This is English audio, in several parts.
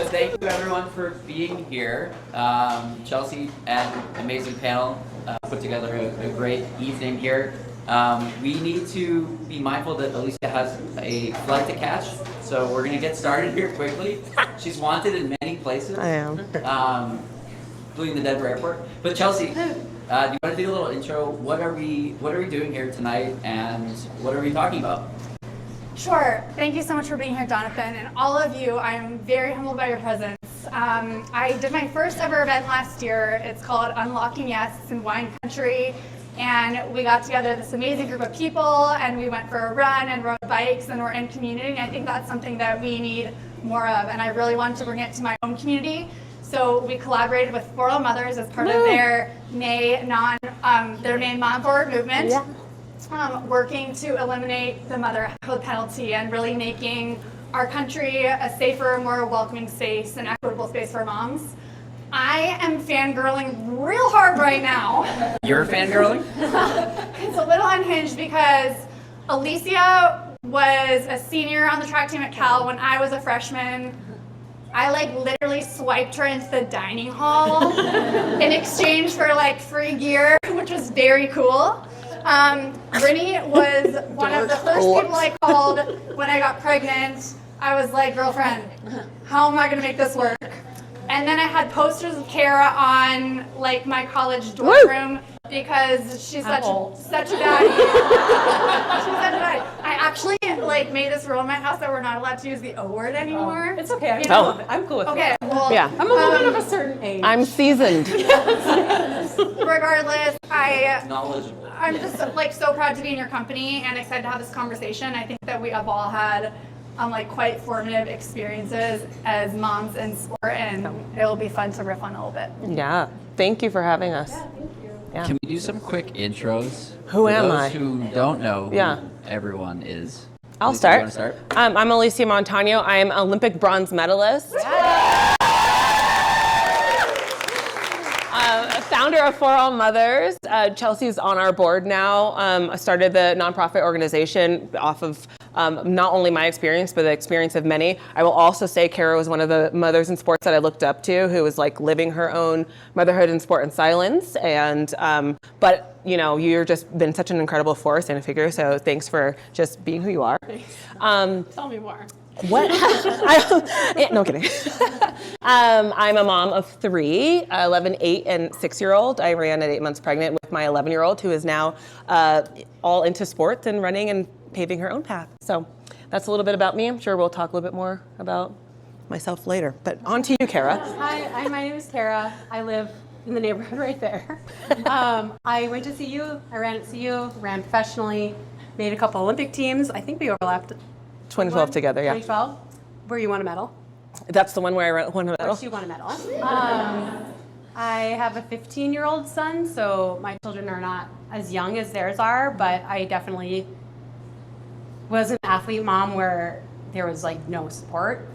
So thank you everyone for being here. Chelsea and amazing panel put together a great evening here. We need to be mindful that Alysia has a flight to catch, so we're gonna get started here quickly. She's wanted in many places. I am. Including the Denver airport. But Chelsea, do you want to do a little intro? What are we doing here tonight, and what are we talking about? Sure. Thank you so much for being here, Jonathan, and all of you. I am very humbled by your presence. I did my first ever event last year. It's called Unlocking Yes. It's in wine country, and we got together this amazing group of people, and we went for a run and rode bikes, and we're in community. And I think that's something that we need more of, and I really wanted to bring it to my own community. So we collaborated with Floral Mothers as part of their May MomForward movement, working to eliminate the motherhood penalty and really making our country a safer, more welcoming space, an equitable space for moms. I am fangirling real hard right now. You're fangirling? It's a little unhinged because Alysia was a senior on the track team at Cal when I was a freshman. I literally swiped her into the dining hall in exchange for free gear, which was very cool. Brittany was one of the first people I called when I got pregnant. I was like, girlfriend, how am I gonna make this work? And then I had posters of Kara on my college dorm room because she's such a baddie. She's such a baddie. I actually made this rule in my house that we're not allowed to use the O word anymore. It's okay. I'm cool with it. Okay, well, Yeah. I'm a woman of a certain age. I'm seasoned. regardless, Knowledgeable. I'm just so proud to be in your company and excited to have this conversation. I think that we have all had quite formative experiences as moms in sport, and it'll be fun to riff on a little bit. Yeah. Thank you for having us. Thank you. Yeah. Can we do some quick intros? Who am For I? those who don't know who Yeah. everyone is. I'll Alysia, start. You wanna start? I'm Alysia Montaño. I am Olympic bronze medalist. Founder of For All Mothers. Chelsea's on our board now. I started the nonprofit organization off of not only my experience, but the experience of many. I will also say Kara was one of the mothers in sports that I looked up to, who was living her own motherhood in sport in silence. And but you're just been such an incredible force and a figure. So thanks for just being who you are. Tell me more. What? No kidding. I'm a mom of 3, 11, 8, and 6-year-old. I ran at 8 months pregnant with my 11-year-old, who is now all into sports and running and paving her own path. So that's a little bit about me. I'm sure we'll talk a little bit more about myself later. But on to you, Kara. Hi, my name is Kara. I live in the neighborhood right there. I went to CU. I ran at CU, ran professionally, made a couple Olympic teams. I think we overlapped. 2012 together, yeah. 2012, where you won a medal. That's the one where I won a medal. She won a medal. I have a 15-year-old son, so my children are not as young as theirs are, but I definitely was an athlete mom where there was no support,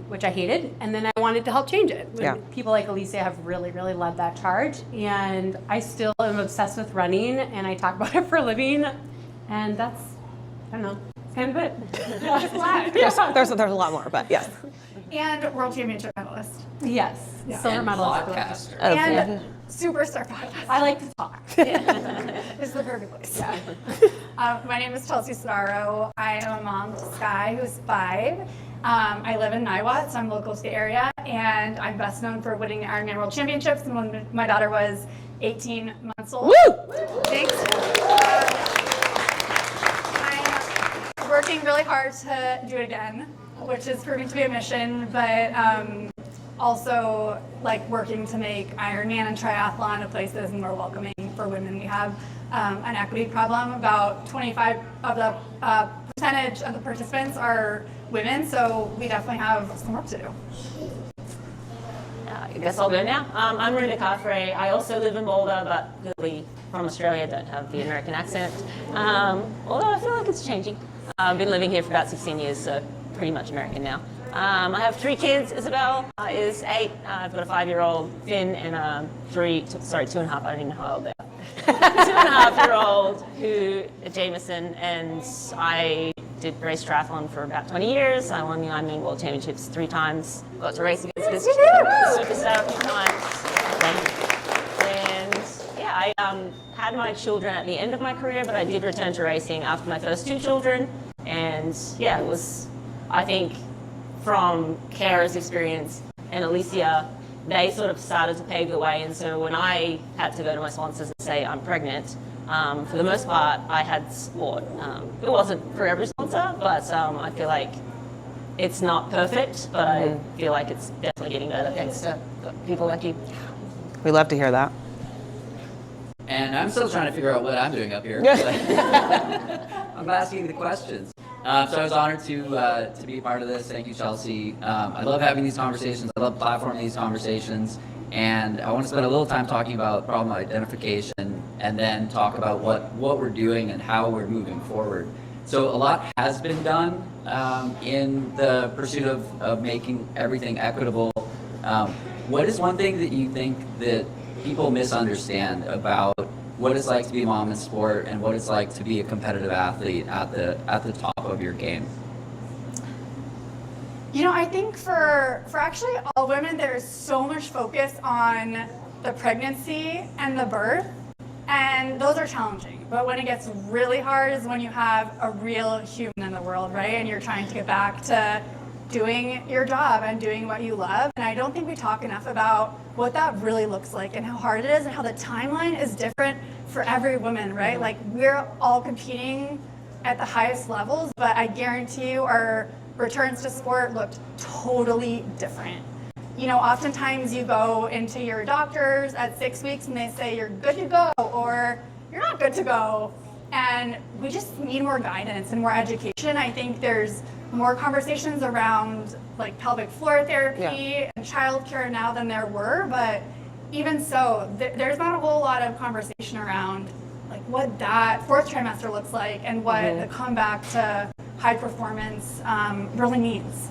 which I hated, and then I wanted to help change it. Yeah. People like Alysia have really, really led that charge, and I still am obsessed with running, and I talk about it for a living, and that's, I don't know, it's kind of it. There's a lot more, but yes. And world championship medalist. Yes, silver And medalist. podcaster. And superstar podcast. I like to talk. It's the perfect place. My name is Chelsea Sodaro. I am a mom to Sky, who's 5. I live in Niwot, so I'm local to the area, and I'm best known for winning the Ironman World Championships when my daughter was 18 months old. Woo! Thanks. I'm working really hard to do it again, which is proving to be a mission, but also working to make Ironman and triathlon a place that is more welcoming for women. We have an equity problem. About 25 of the percentage of the participants are women, so we definitely have some work to do. I guess I'll go now. I'm Mirinda Carfrae. I also live in Boulder, but really from Australia, don't have the American accent. Although I feel like it's changing. I've been living here for about 16 years, so pretty much American now. I have 3 kids. Isabel is 8. I've got a 5-year-old, Finn, and a 2.5. I don't even know how old they are. 2.5-year-old who Jameson, and I did race triathlon for about 20 years. I won the Ironman World Championships 3 times. Got to race against this superstar a few times. And yeah, I had my children at the end of my career, but I did return to racing after my first 2 children. And yeah, it was, I think, from Kara's experience and Alysia, they sort of started to pave the way. And so when I had to go to my sponsors and say I'm pregnant, for the most part, I had support. It wasn't for every sponsor, but I feel like it's not perfect, but I feel like it's definitely getting better thanks to people like you. We love to hear that. And I'm still trying to figure out what I'm doing up here. I'm asking the questions. So I was honored to be a part of this. Thank you, Chelsea. I love having these conversations. I love platforming these conversations. And I want to spend a little time talking about problem identification and then talk about what we're doing and how we're moving forward. So a lot has been done in the pursuit of making everything equitable. What is one thing that you think that people misunderstand about what it's like to be a mom in sport and what it's like to be a competitive athlete at the top of your game? You know, I think for actually all women, there's so much focus on the pregnancy and the birth, and those are challenging. But when it gets really hard is when you have a real human in the world, right? And you're trying to get back to doing your job and doing what you love. And I don't think we talk enough about what that really looks like and how hard it is and how the timeline is different for every woman, right? Like, we're all competing at the highest levels, but I guarantee you our returns to sport looked totally different. You know, oftentimes you go into your doctors at 6 weeks and they say you're good to go or you're not good to go. And we just need more guidance and more education. I think there's more conversations around like pelvic floor therapy and childcare now than there were, but even so, there's not a whole lot of conversation around like what that 4th trimester looks like and what the comeback to high performance really means.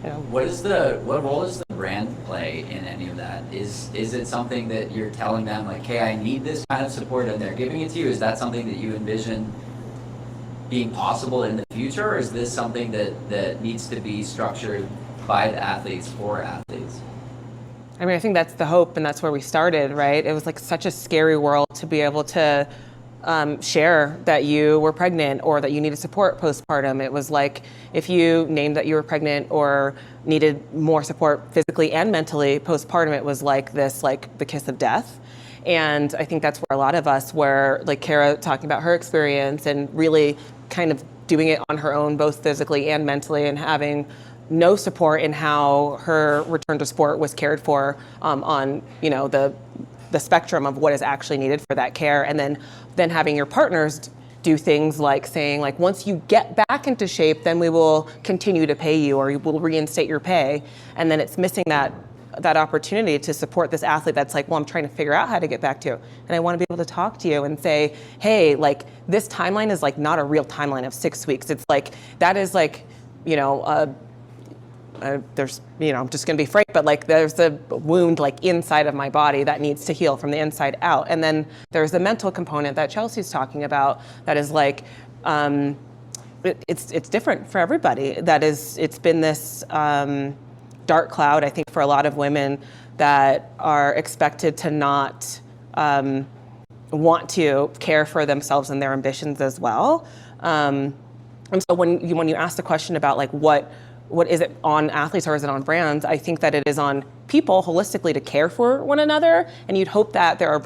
What role does the brand play in any of that? Is it something that you're telling them like, hey, I need this kind of support and they're giving it to you? Is that something that you envision being possible in the future, or is this something that needs to be structured by the athletes for athletes? I mean, I think that's the hope, and that's where we started, right? It was like such a scary world to be able to share that you were pregnant or that you needed support postpartum. It was like if you named that you were pregnant or needed more support physically and mentally postpartum, it was like this, like the kiss of death. And I think that's where a lot of us were, like Kara talking about her experience and really kind of doing it on her own, both physically and mentally, and having no support in how her return to sport was cared for on, you know, the spectrum of what is actually needed for that care. And then having your partners do things like saying, like, once you get back into shape, then we will continue to pay you or we'll reinstate your pay. And then it's missing that opportunity to support this athlete that's like, well, I'm trying to figure out how to get back to you. And I want to be able to talk to you and say, hey, like, this timeline is like not a real timeline of 6 weeks. It's like, that is like, you know, there's, you know, I'm just going to be frank, but like there's a wound like inside of my body that needs to heal from the inside out. And then there's the mental component that Chelsea's talking about that is like, it's different for everybody. It's been this dark cloud, I think, for a lot of women that are expected to not want to care for themselves and their ambitions as well. And so when you ask the question about like what is it on athletes or is it on brands, I think that it is on people holistically to care for one another, and you'd hope that there are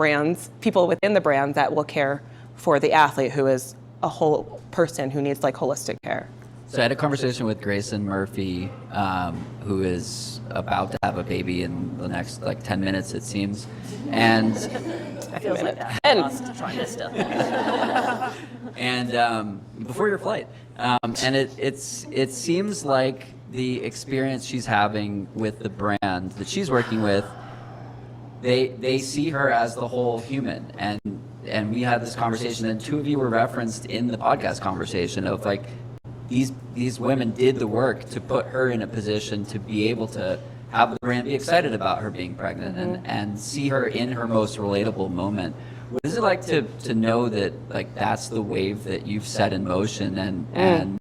people within the brands that will care for the athlete who is a whole person who needs like holistic care. So I had a conversation with Grayson Murphy, who is about to have a baby in the next like 10 minutes, it seems. And It feels like that. Last trimester. And before your flight. And it seems like the experience she's having with the brand that she's working with, they see her as the whole human. And we had this conversation, and 2 of you were referenced in the podcast conversation of like, these women did the work to put her in a position to be able to have the brand be excited about her being pregnant and see her in her most relatable moment. What is it like to know that like that's the wave that you've set in motion and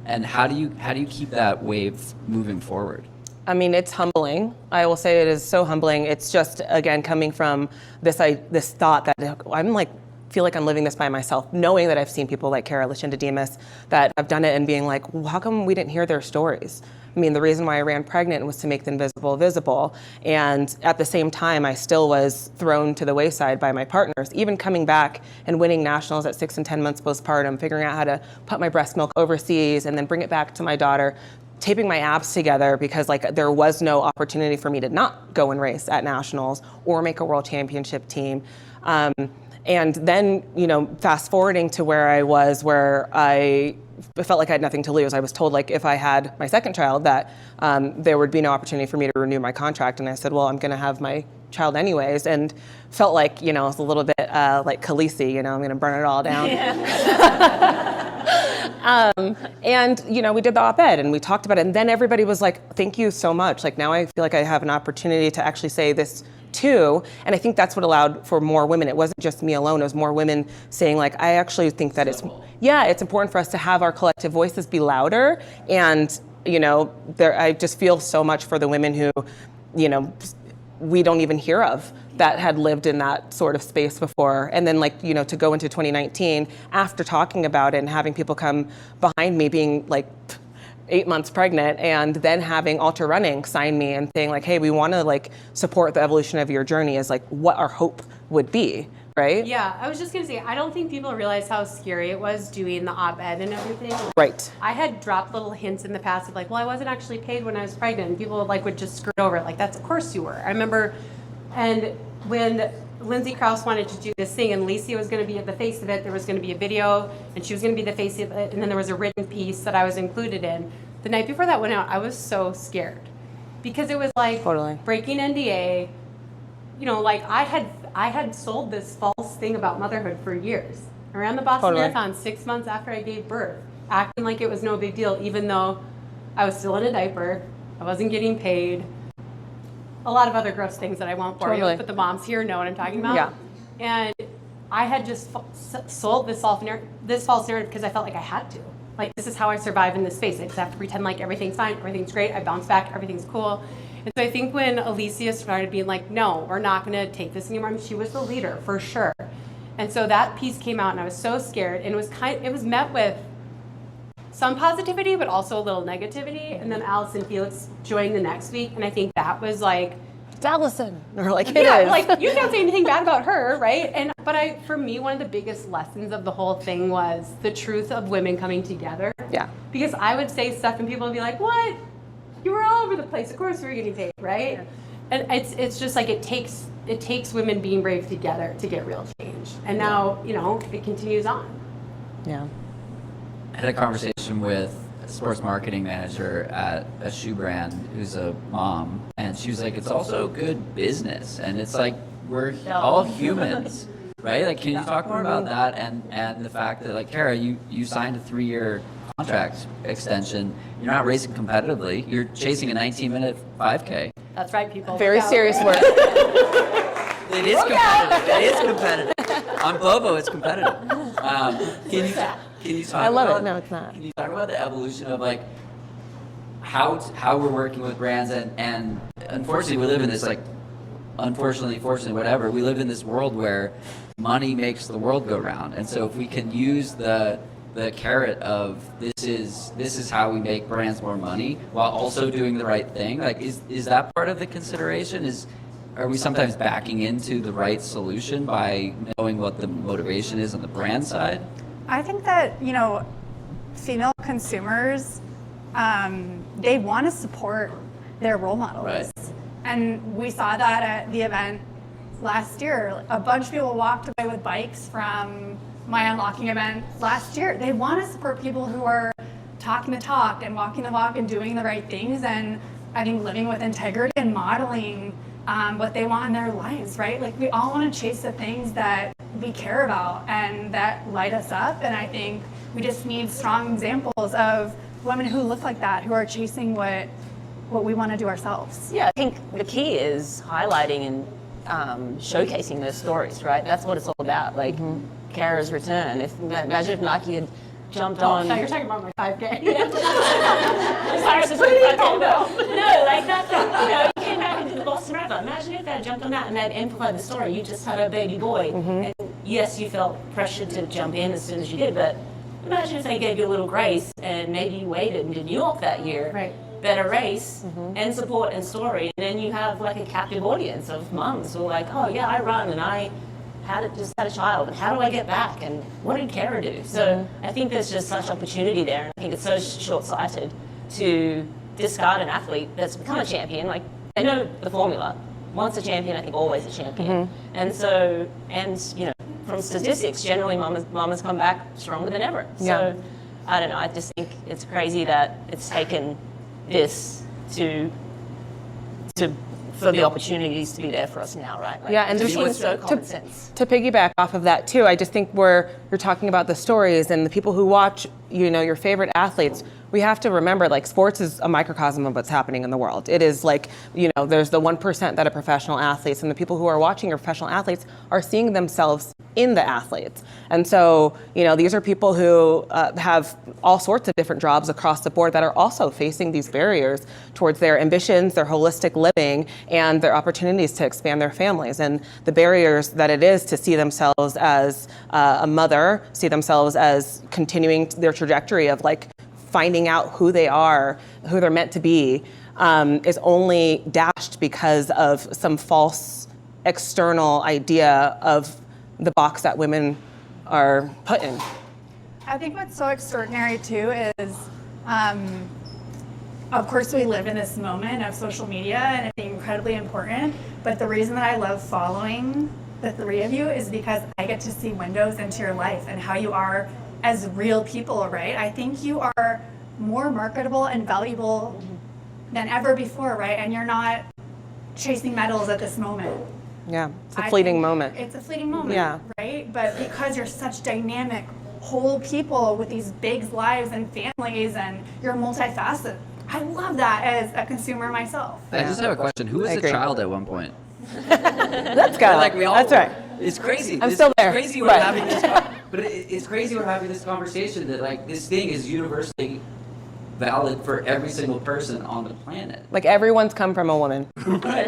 And how do you keep that wave moving forward? I mean, it's humbling. I will say it is so humbling. It's just, again, coming from this thought that I'm like, feel like I'm living this by myself, knowing that I've seen people like Kara, Lucinda Demas, that have done it and being like, well, how come we didn't hear their stories? I mean, the reason why I ran pregnant was to make the invisible visible. And at the same time, I still was thrown to the wayside by my partners, even coming back and winning nationals at 6 and 10 months postpartum, figuring out how to put my breast milk overseas and then bring it back to my daughter, taping my abs together because like there was no opportunity for me to not go and race at nationals or make a world championship team. And then, fast forwarding to where I was, where I felt like I had nothing to lose. I was told, like, if I had my second child, that there would be no opportunity for me to renew my contract. And I said, well, I'm going to have my child anyways. And felt like, it was a little bit like Khaleesi, I'm going to burn it all down. And, we did the op-ed and we talked about it. And then everybody was like, thank you so much. Like, now I feel like I have an opportunity to actually say this too. And I think that's what allowed for more women. It wasn't just me alone. It was more women saying, like, I actually think that it's important for us to have our collective voices be louder. And, I just feel so much for the women who, we don't even hear of that had lived in that sort of space before. And then to go into 2019 after talking about it and having people come behind me being like 8 months pregnant and then having Ultra Running sign me and saying like, hey, we want to support the evolution of your journey is what our hope would be, right? Yeah, I was just gonna say, I don't think people realize how scary it was doing the op-ed and everything. Right. I had dropped little hints in the past of well, I wasn't actually paid when I was pregnant. And people would just skirt over it. That's, of course you were. I remember, and when Lindsay Krause wanted to do this thing and Alysia was going to be at the face of it, there was going to be a video and she was going to be the face of it, and then there was a written piece that I was included in. The night before that went out, I was so scared because it was totally breaking NDA. I had sold this false thing about motherhood for years. I ran the Boston Marathon 6 months after I gave birth, acting like it was no big deal, even though I was still in a diaper, I wasn't getting paid. A lot of other gross things that I won't bore you with, but the moms here know what I'm talking about. Yeah. And I had just sold this false narrative because I felt like I had to. This is how I survive in this space. I just have to pretend like everything's fine, everything's great, I bounce back, everything's cool. And so I think when Alysia started being like, no, we're not going to take this anymore, she was the leader for sure. And so that piece came out and I was so scared, and it was met with some positivity, but also a little negativity. And then Allyson Felix joined the next week, and I think that was it's Allyson. Or it is. You can't say anything bad about her, right? But for me, one of the biggest lessons of the whole thing was the truth of women coming together. Yeah. Because I would say stuff and people would be like, what? You were all over the place. Of course you were getting paid, right? Yeah. And it's just it takes women being brave together to get real change. And now, it continues on. Yeah. I had a conversation with a sports marketing manager at a shoe brand who's a mom, and she was like, it's also good business, and it's we're all humans, right? Can you talk more about that and the fact that Kara, you signed a 3-year contract extension. You're not racing competitively. You're chasing a 19-minute 5K. That's right, people. Very serious work. It is competitive. It is competitive. On Bobo, it's competitive. Can you talk I love about, it. No, it's not. Can you talk about the evolution of how we're working with brands and unfortunately we live in this fortunately, whatever, we live in this world where money makes the world go round. And so if we can use the carrot of this is how we make brands more money while also doing the right thing, is that part of the consideration? Are we sometimes backing into the right solution by knowing what the motivation is on the brand side? I think that, female consumers, they want to support their role models. Right. And we saw that at the event last year. A bunch of people walked away with bikes from my unlocking event last year. They want to support people who are talking the talk and walking the walk and doing the right things, and I think living with integrity and modeling what they want in their lives, right? We all want to chase the things that we care about and that light us up, and I think we just need strong examples of women who look like that, who are chasing what we want to do ourselves. Yeah, I think the key is highlighting and showcasing those stories, right? That's what it's all about. Kara's return. Imagine if Nike had jumped Oh, on. so you're talking about my 5K. Cyrus is really no, like that. You came back into the Boston Marathon. Imagine if they had jumped on that and they'd amplified the story. You just had a baby boy, and yes, you felt pressured to jump in as soon as you did, but imagine if they gave you a little grace and maybe you waited and did New York that year. Right. Better race and support and story, and then you have like a captive audience of mums who are like, oh yeah, I run and I just had a child, and how do I get back, and what did Kara do? So I think there's just such opportunity there, and I think it's so short-sighted to discard an athlete that's become a champion. Like, they know the formula. Once a champion, I think always a champion. And so, you know, from statistics, generally mamas come back stronger than ever. Yeah. So I don't know, I just think it's crazy that it's taken this for the opportunities to be there for us now, right? Like, Yeah, and just to- was so common sense. To piggyback off of that too, I just think you're talking about the stories and the people who watch, you know, your favorite athletes. We have to remember, like, sports is a microcosm of what's happening in the world. It is like, you know, there's the 1% that are professional athletes, and the people who are watching your professional athletes are seeing themselves in the athletes. And so, you know, these are people who have all sorts of different jobs across the board that are also facing these barriers towards their ambitions, their holistic living, and their opportunities to expand their families. And the barriers that it is to see themselves as a mother, see themselves as continuing their trajectory of like finding out who they are, who they're meant to be, is only dashed because of some false external idea of the box that women are put in. I think what's so extraordinary too is, of course, we live in this moment of social media and it's incredibly important. But the reason that I love following the three of you is because I get to see windows into your life and how you are as real people, right? I think you are more marketable and valuable than ever before, right? And you're not chasing medals at this moment. Yeah, it's a I fleeting think moment. It's a fleeting moment, Yeah. right? But because you're such dynamic, whole people with these big lives and families, and you're multifaceted, I love that as a consumer myself. I just have a question. Who was I a agree. child at one point? Let's go. Like we all That's were. right. It's crazy. I'm still there. It's crazy we're Right. having this, but it's crazy we're having this conversation that like this thing is universally valid for every single person on the planet. Like everyone's come from a woman,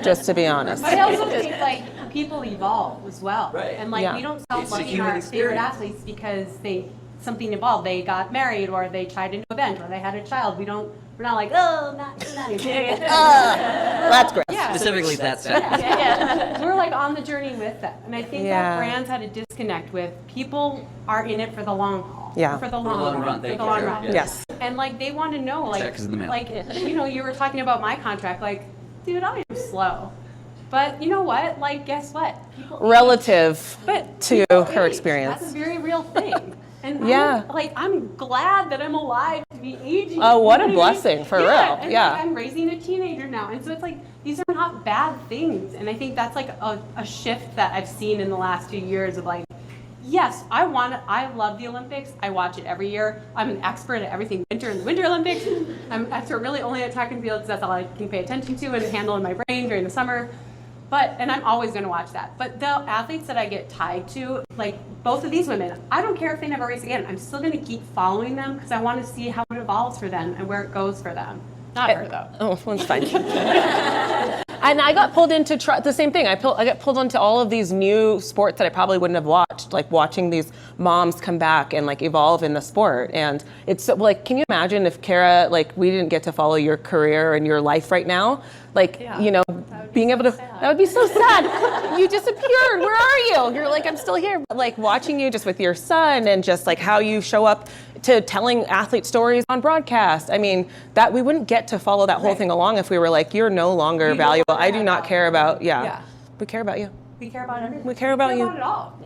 just to be honest. But I also think like people evolve as well, Right. and like Yeah. we don't stop It's a loving human our favorite experience. athletes because something evolved. They got married, or they tried a new event, or they had a child. We're not like, oh, not anymore. That's great. Yeah. Specifically that sentence. We're like on the journey with them, and I think Yeah. that brands had a disconnect with people are in it for the long haul. Yeah. For the long long run, run. For thank the you, long Sarah. run. Yes. Yes. And like they want to know, like, Check is in the mail. like you know, you were talking about my contract, like, dude, I am slow. But you know what? Like, guess what? People Relative but to people her age. experience. That's a very real thing. And Yeah. I'm glad that I'm alive to be aging. Oh, what You a know I mean? blessing, for yeah, real. And Yeah. like, I'm raising a teenager now, and so it's like these are not bad things. And I think that's like a shift that I've seen in the last few years of like, yes, I love the Olympics. I watch it every year. I'm an expert at everything in the Winter Olympics. I'm an expert really only at track and field because that's all I can pay attention to and handle in my brain during the summer. And I'm always going to watch that. But the athletes that I get tied to, like both of these women, I don't care if they never race again. I'm still going to keep following them because I want to see how it evolves for them and where it goes for them. Not her though. Oh, one's fine. And I got pulled into the same thing. I got pulled into all of these new sports that I probably wouldn't have watched, like watching these moms come back and like evolve in the sport. And it's like, can you imagine if Kara, like we didn't get to follow your career and your life right now? Like, you know, being able to, that would be so sad. You disappeared. Where are you? You're like, I'm still here. But like watching you just with your son and just like how you show up to telling athlete stories on broadcast. I mean, that we wouldn't get to follow that whole thing along if we were like, you're no longer valuable. I do not care about, we care about you. We care about everything. We care about We you. care about it all.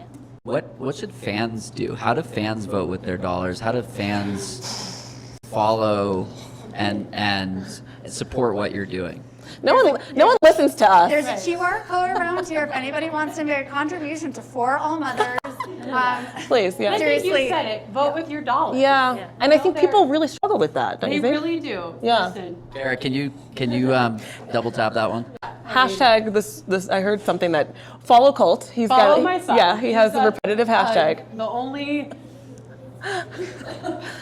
What should fans do? How do fans vote with their dollars? How do fans follow and support what you're doing? No one listens to us. There's a QR code around here if anybody wants to make a contribution to For All Mothers. Please, yeah. I think Seriously. you said it. Vote with your dollars. Yeah, and I think people really struggle with that, don't They you think? really do. Yeah. Listen. Sarah, can you double tap that one? Hashtag this. I heard something that follow cult. He's Follow got. my son. Yeah, he has a He's repetitive hashtag. The only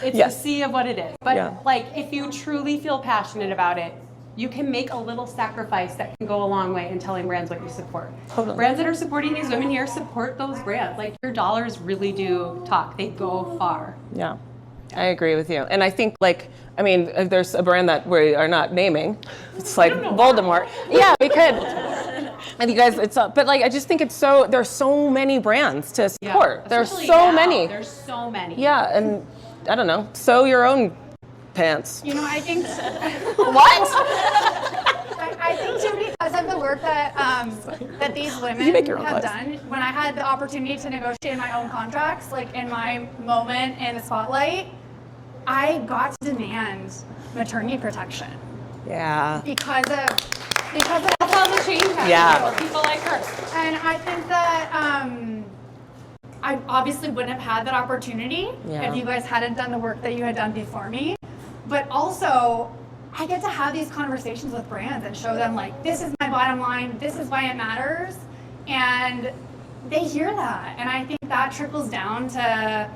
It's Yes. a sea of what it is. But Yeah. like, if you truly feel passionate about it, you can make a little sacrifice that can go a long way in telling brands what you support. Totally. Brands that are supporting these women here, support those brands. Like, your dollars really do talk. They go far. Yeah, I agree with you. And I think if there's a brand that we are not naming. It's like Voldemort. Yeah, we could. And you guys, but I just think there's so many brands to support. There's Especially so now, many. There's so many. Yeah, and I don't know, sew your own pants. You know, I think What? I think too, because of the work that that these women You make your own have clothes. done. When I had the opportunity to negotiate my own contracts, like in my moment in the spotlight, I got to demand maternity protection Yeah. because of That's how the change happens. Yeah. People like her. and I think that I obviously wouldn't have had that opportunity Yeah. if you guys hadn't done the work that you had done before me. But also, I get to have these conversations with brands and show them like, this is my bottom line, this is why it matters, and they hear that, and I think that trickles down to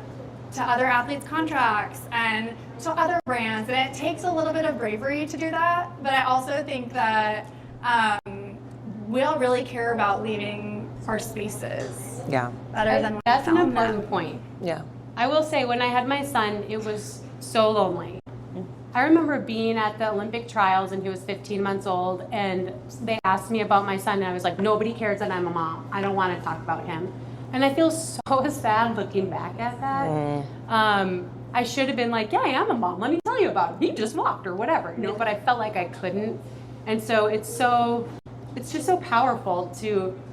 other athletes' contracts and to other brands, and it takes a little bit of bravery to do that. But I also think that we all really care about leaving our spaces Yeah. better than when That's we an found important them. point. Yeah. I will say, when I had my son, it was so lonely. I remember being at the Olympic trials, and he was 15 months old, and they asked me about my son, and I was like, nobody cares that I'm a mom. I don't want to talk about him. And I feel so sad looking back at that. I should have been like, yeah, I am a mom. Let me tell you about him. He just walked or whatever, but I felt like I couldn't. And so it's just so powerful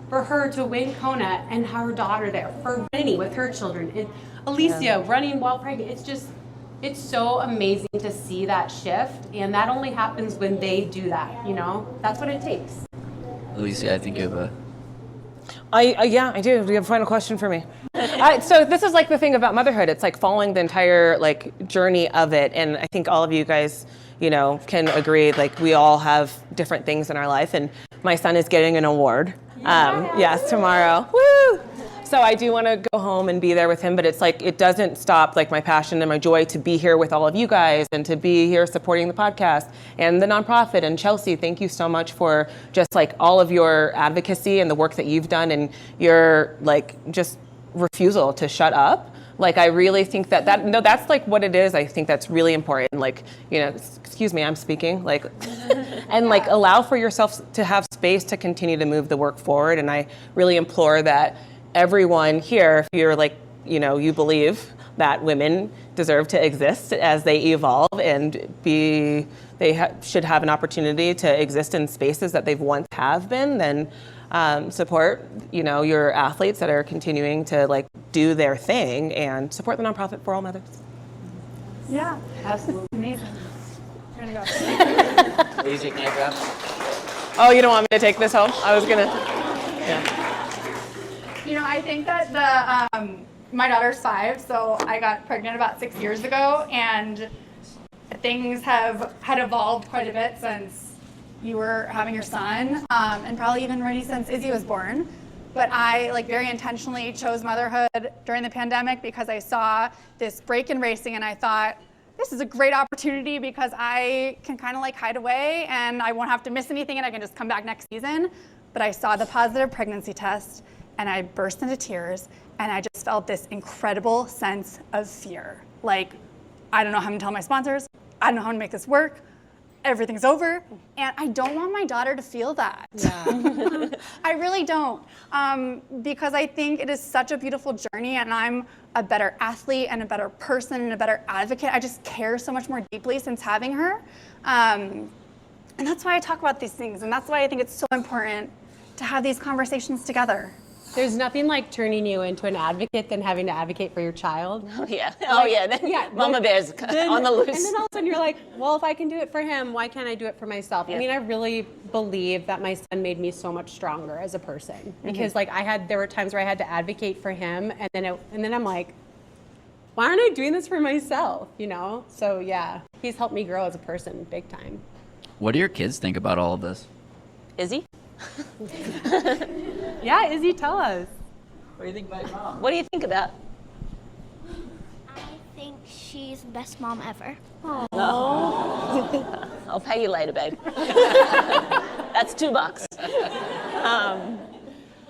for her to win Kona and her daughter there, for Winnie with her children, Alysia running while pregnant. It's so amazing to see that shift, and that only happens when they do that, That's what it takes. Alysia, I think you have a... Yeah, I do. Do you have a final question for me? So this is the thing about motherhood. It's following the entire journey of it, and I think all of you guys, can agree. We all have different things in our life, and my son is getting an award. Yes, tomorrow. Woo! So I do want to go home and be there with him, but it's it doesn't stop my passion and my joy to be here with all of you guys and to be here supporting the podcast and the nonprofit. And Chelsea, thank you so much for just all of your advocacy and the work that you've done and your just refusal to shut up. I really think that's what it is. I think that's really important. Excuse me, I'm speaking. And allow for yourself to have space to continue to move the work forward. And I really implore that everyone here, if you're you believe that women deserve to exist as they evolve and should have an opportunity to exist in spaces that they've once have been, then support your athletes that are continuing to do their thing and support the nonprofit For All Mothers. Yeah, absolutely amazing. We're gonna go. Alysia, can I grab? Oh, you don't want me to take this home? I was gonna. Yeah. I think that my daughter's 5, so I got pregnant about 6 years ago, and things had evolved quite a bit since you were having your son, and probably even already since Izzy was born. But I very intentionally chose motherhood during the pandemic because I saw this break in racing, and I thought, this is a great opportunity because I can kind of hide away and I won't have to miss anything and I can just come back next season. But I saw the positive pregnancy test and I burst into tears, and I just felt this incredible sense of fear. I don't know how to tell my sponsors, I don't know how to make this work, everything's over, and I don't want my daughter to feel that. Yeah. I really don't, because I think it is such a beautiful journey, and I'm a better athlete and a better person and a better advocate. I just care so much more deeply since having her, and that's why I talk about these things, and that's why I think it's so important to have these conversations together. There's nothing like turning you into an advocate than having to advocate for your child. Oh yeah. Then Mama Bear's on the loose. And then all of a sudden you're like, well, if I can do it for him, why can't I do it for myself? Yeah. I mean, I really believe that my son made me so much stronger as a person, because there were times where I had to advocate for him, and then I'm like, why aren't I doing this for myself? So yeah, he's helped me grow as a person big time. What do your kids think about all of this? Izzy? Yeah, Izzy, tell us. What do you think about your mom? What do you think about? I she's the best mom ever. I'll pay you later, babe. That's $2.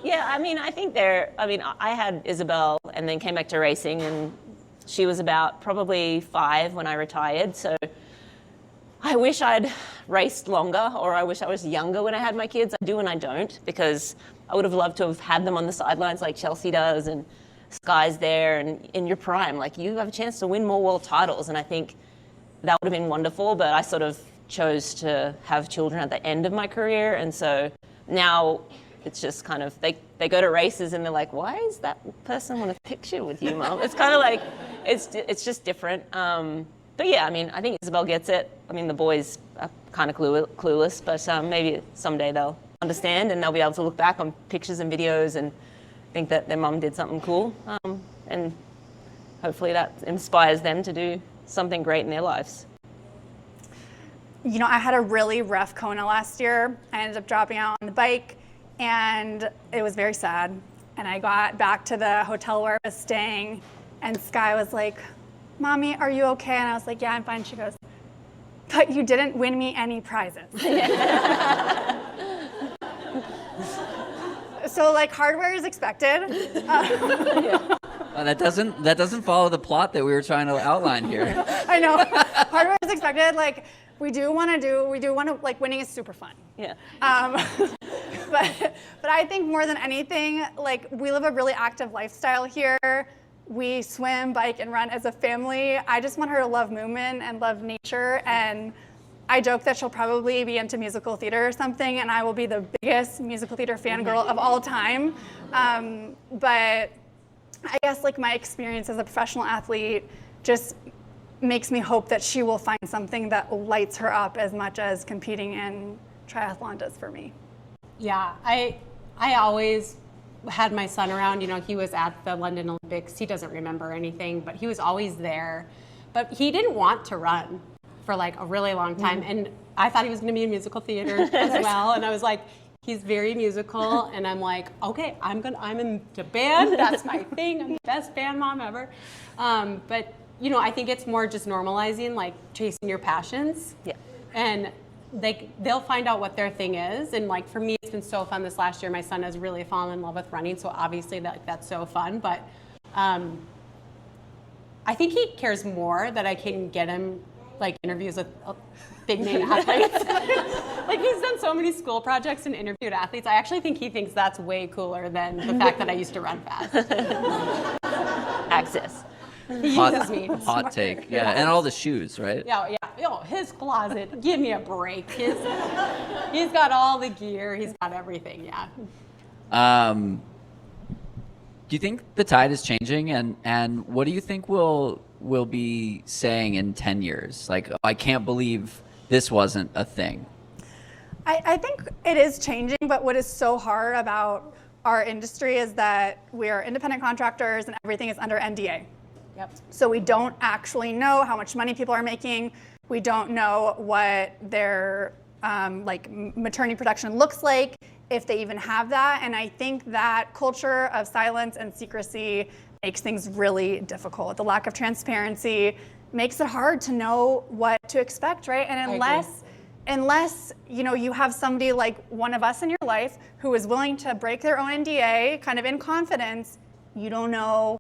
Yeah, I mean, I think I had Isabel and then came back to racing, and she was about probably 5 when I retired. So I wish I'd raced longer, or I wish I was younger when I had my kids. I do and I don't, because I would have loved to have had them on the sidelines like Chelsea does, and Sky's there, and in your prime, like you have a chance to win more world titles. And I think that would have been wonderful, but I sort of chose to have children at the end of my career. And so now it's just kind of, they go to races and they're like, why is that person want a picture with you, Mom? It's kind of like, it's just different. But yeah, I mean, I think Isabel gets it. I mean, the boys are kind of clueless, but maybe someday they'll understand and they'll be able to look back on pictures and videos and think that their mom did something cool. And hopefully that inspires them to do something great in their lives. You know, I had a really rough Kona last year. I ended up dropping out on the bike, and it was very sad. And I got back to the hotel where I was staying, and Sky was like, Mommy, are you okay? And I was like, yeah, I'm fine. She goes, but you didn't win me any prizes. So like hardware is expected. That doesn't follow the plot that we were trying to outline here. I know, hardware is expected. Like we do want to like winning is super fun. Yeah. But I think more than anything, like we live a really active lifestyle here. We swim, bike, and run as a family. I just want her to love movement and love nature. And I joke that she'll probably be into musical theater or something, and I will be the biggest musical theater fangirl of all time. But I guess like my experience as a professional athlete just makes me hope that she will find something that lights her up as much as competing in triathlon does for me. Yeah, I always had my son around. You know, he was at the London Olympics. He doesn't remember anything, but he was always there. But he didn't want to run for like a really long time. And I thought he was going to be in musical theater as well. And I was like, he's very musical. And I'm like, okay, I'm in the band. That's my thing. I'm the best band mom ever. But, you know, I think it's more just normalizing, like chasing your passions. Yeah. And they'll find out what their thing is. And like for me, it's been so fun this last year. My son has really fallen in love with running. So obviously that's so fun. But I think he cares more that I can get him like interviews with big name athletes. Like he's done so many school projects and interviewed athletes. I actually think he thinks that's way cooler than the fact that I used to run fast. Access. He uses me. Hot take. Yeah, and all the shoes, right? Yeah. Oh, his closet. Give me a break. He's got all the gear. He's got everything. Yeah. Do you think the tide is changing, and what do you think we'll be saying in 10 years? Like, I can't believe this wasn't a thing. I think it is changing, but what is so hard about our industry is that we are independent contractors and everything is under NDA. Yep. So we don't actually know how much money people are making. We don't know what their like maternity production looks like, if they even have that. And I think that culture of silence and secrecy makes things really difficult. The lack of transparency makes it hard to know what to expect, right? And unless you know you have somebody like one of us in your life who is willing to break their own NDA kind of in confidence, you don't know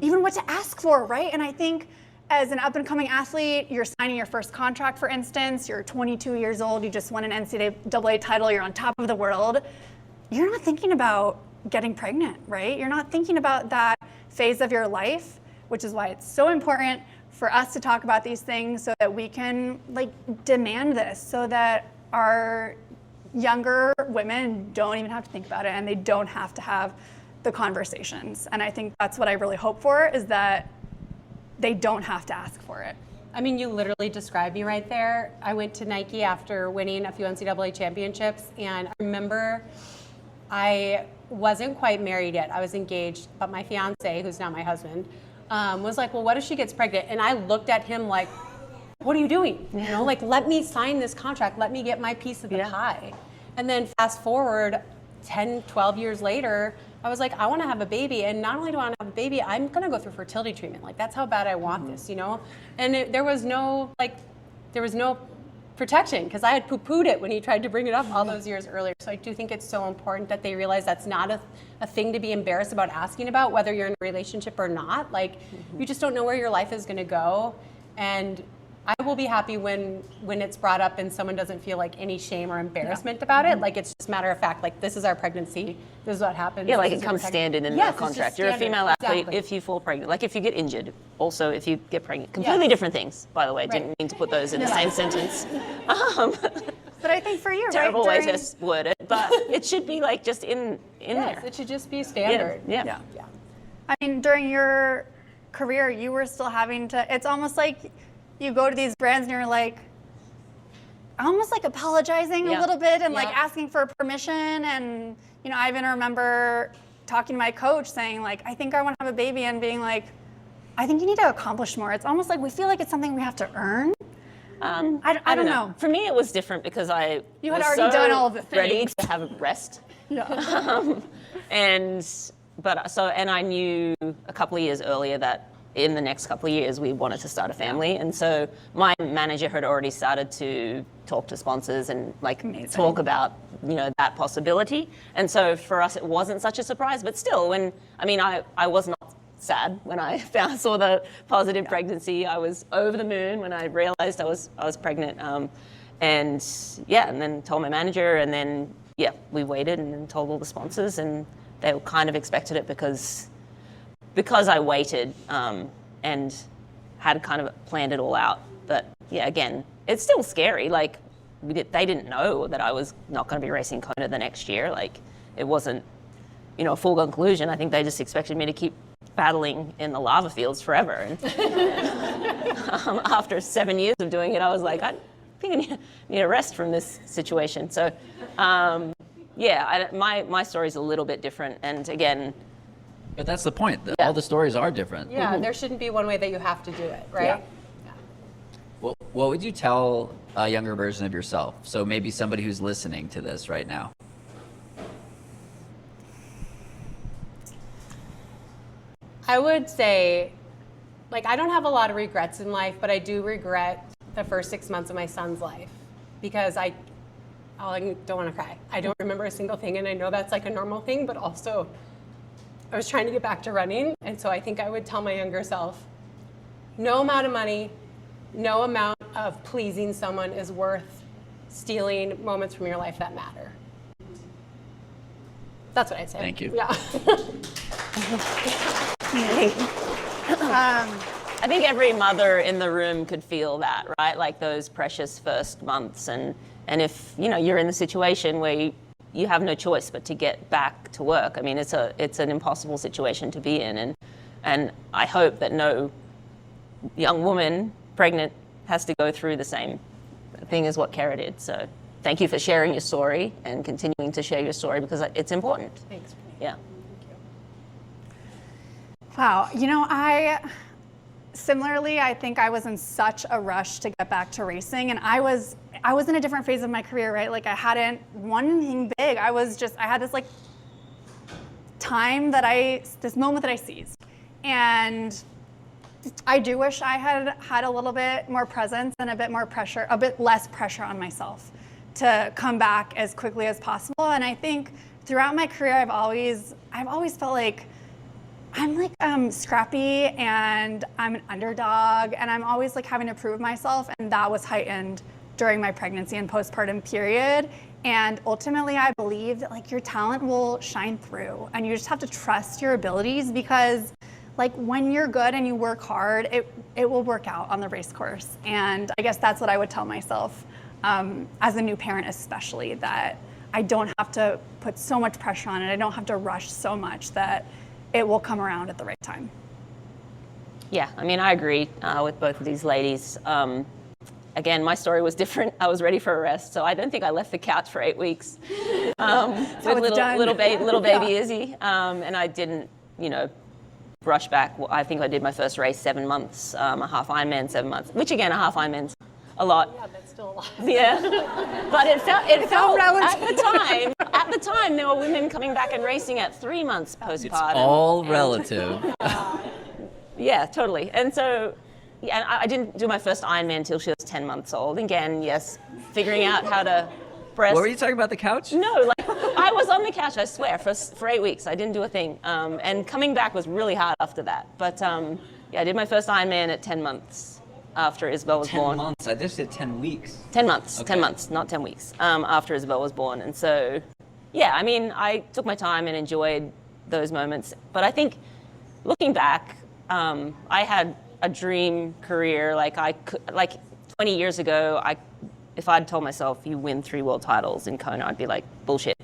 even what to ask for, right? And I think as an up-and-coming athlete, you're signing your first contract, for instance, you're 22 years old, you just won an NCAA title, you're on top of the world, you're not thinking about getting pregnant, right? You're not thinking about that phase of your life, which is why it's so important for us to talk about these things so that we can like demand this, so that our younger women don't even have to think about it and they don't have to have the conversations. And I think that's what I really hope for, is that they don't have to ask for it. I mean, you literally described me right there. I went to Nike after winning a few NCAA championships, and I remember I wasn't quite married yet. I was engaged, but my fiance, who's now my husband, was like, well, what if she gets pregnant? And I looked at him like, what are you doing? You know, like, let me sign this contract. Let me get my piece of the pie. And then fast forward 10, 12 years later, I was like, I want to have a baby, and not only do I want to have a baby, I'm going to go through fertility treatment. Like, that's how bad I want this, you know? And there was no protection, because I had poo-pooed it when he tried to bring it up all those years earlier. So I do think it's so important that they realize that's not a thing to be embarrassed about asking about, whether you're in a relationship or not. Like, you just don't know where your life is going to go. And I will be happy when it's brought up and someone doesn't feel like any shame or embarrassment about it. Like, it's just matter of fact, like, this is our pregnancy, this is what happens. Yeah, like it comes standard in the contract. You're a female athlete if you fall pregnant. Like if you get injured, also if you get pregnant. Completely different things, by the way. Didn't mean to put those in the same sentence. But I think for you, terrible right? way to word it, but it should be like just in there. It should just be standard. Yeah. I mean, during your career, you were still having to, it's almost like you go to these brands and you're like, almost like apologizing a little bit and like asking for permission. And, you know, I even remember talking to my coach saying like, I think I want to have a baby, and being like, I think you need to accomplish more. It's almost like we feel like it's something we have to earn. I don't know. For me, it was different because You had was already done all of the ready things. to have a rest. Yeah. And I knew a couple of years earlier that in the next couple of years we wanted to start a family, and so my manager had already started to talk to sponsors and like talk about, you know, that possibility. And so for us it wasn't such a surprise, but still, I was not sad when I saw the positive pregnancy. I was over the moon when I realized I was pregnant, and then told my manager, and then we waited and then told all the sponsors, and they kind of expected it because I waited and had kind of planned it all out. But again, it's still scary. Like they didn't know that I was not going to be racing Kona the next year. Like it wasn't, you know, a foregone conclusion. I think they just expected me to keep battling in the lava fields forever. And after 7 years of doing it, I was like, I think I need a rest from this situation. So my story's a little bit different. And again, But that's the point. All the stories are different. Yeah, there shouldn't be one way that you have to do it, right? Yeah. Well, what would you tell a younger version of yourself? So maybe somebody who's listening to this right now. I would say, like, I don't have a lot of regrets in life, but I do regret the first 6 months of my son's life because I don't want to cry. I don't remember a single thing, and I know that's like a normal thing, but also I was trying to get back to running, and so I think I would tell my younger self, no amount of money, no amount of pleasing someone is worth stealing moments from your life that matter. That's what I'd say. Thank you. Yeah. I think every mother in the room could feel that, right? Like those precious first months, and if you're in the situation where you have no choice but to get back to work. I mean, it's an impossible situation to be in, and I hope that no young woman pregnant has to go through the same thing as what Kara did. So thank you for sharing your story and continuing to share your story because it's important. Thanks. Yeah. Wow. I think I was in such a rush to get back to racing, and I was in a different phase of my career, right? Like I hadn't won anything big. I had this like this moment that I seized. And I do wish I had a little bit more presence and a bit less pressure on myself to come back as quickly as possible. And I think throughout my career, I've always felt like I'm like scrappy and I'm an underdog, and I'm always like having to prove myself, and that was heightened during my pregnancy and postpartum period. And ultimately, I believe that like your talent will shine through, and you just have to trust your abilities, because like when you're good and you work hard, it will work out on the race course. And I guess that's what I would tell myself as a new parent, especially, that I don't have to put so much pressure on it. I don't have to rush so much, that it will come around at the right time. Yeah, I mean, I agree with both of these ladies. Again, my story was different. I was ready for a rest, so I don't think I left the couch for 8 weeks with little baby Izzy, and I didn't, rush back. I think I did my first race 7 months, a half Ironman 7 months, which again, a half Ironman's a lot. Yeah, that's still a lot. Yeah, but it felt relative. at the time there were women coming back and racing at 3 months postpartum. It's all relative. Yeah, totally. And so, yeah, I didn't do my first Ironman until she was 10 months old. Again, yes, figuring out how to breast. What were you talking about, the couch? No, like I was on the couch, I swear, for 8 weeks. I didn't do a thing. And coming back was really hard after that. But yeah, I did my first Ironman at 10 months after Isabel was 10 born. months. I just said 10 weeks. 10 months, Okay. 10 months, not 10 weeks, after Isabel was born. And so, yeah, I mean, I took my time and enjoyed those moments. But I think looking back, I had a dream career. Like 20 years ago, if I'd told myself you win 3 world titles in Kona, I'd be like, bullshit.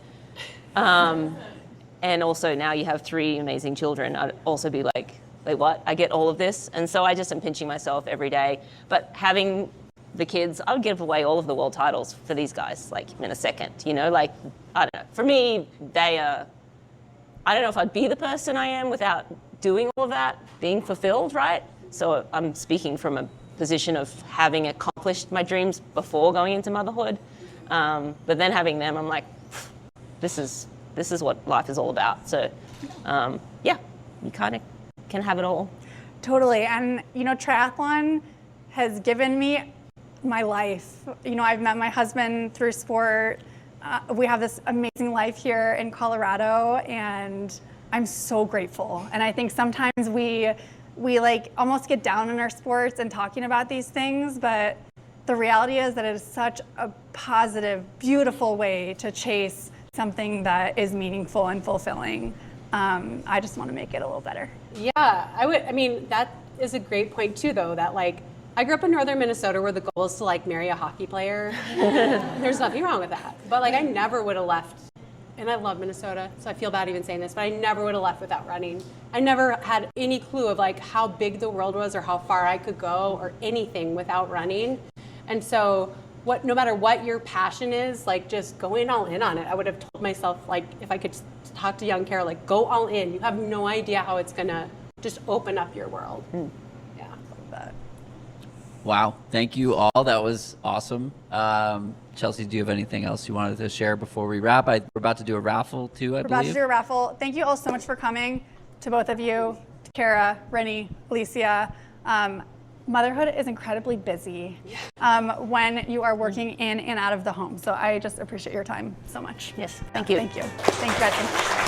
And also now you have 3 amazing children, I'd also be like, wait, what? I get all of this? And so I just am pinching myself every day. But having the kids, I would give away all of the world titles for these guys, like in a second, you know, like, I don't know. For me, I don't know if I'd be the person I am without doing all of that, being fulfilled, right? So I'm speaking from a position of having accomplished my dreams before going into motherhood. But then having them, I'm like, this is what life is all about. So yeah, you kind of can have it all. Totally. And, you know, triathlon has given me my life. You know, I've met my husband through sport. We have this amazing life here in Colorado, and I'm so grateful. And I think sometimes we like almost get down in our sports and talking about these things, but the reality is that it is such a positive, beautiful way to chase something that is meaningful and fulfilling. I just want to make it a little better. Yeah, I mean, that is a great point too, though, that like, I grew up in northern Minnesota where the goal is to like marry a hockey player. There's nothing wrong with that. But like, I never would have left, and I love Minnesota, so I feel bad even saying this, but I never would have left without running. I never had any clue of like how big the world was or how far I could go or anything without running. And so no matter what your passion is, like just going all in on it. I would have told myself, like, if I could talk to young Kara, like, go all in. You have no idea how it's gonna just open up your world. Yeah, love that. Wow. Thank you all. That was awesome. Chelsea, do you have anything else you wanted to share before we wrap? We're about to do a raffle too, I We're about to believe. do a raffle. Thank you all so much for coming, to both of you, to Kara, Rennie, Alysia. Motherhood is incredibly busy when you are working in and out of the home. So I just appreciate your time so much. Yes, thank you. Thank you. Thank you, guys.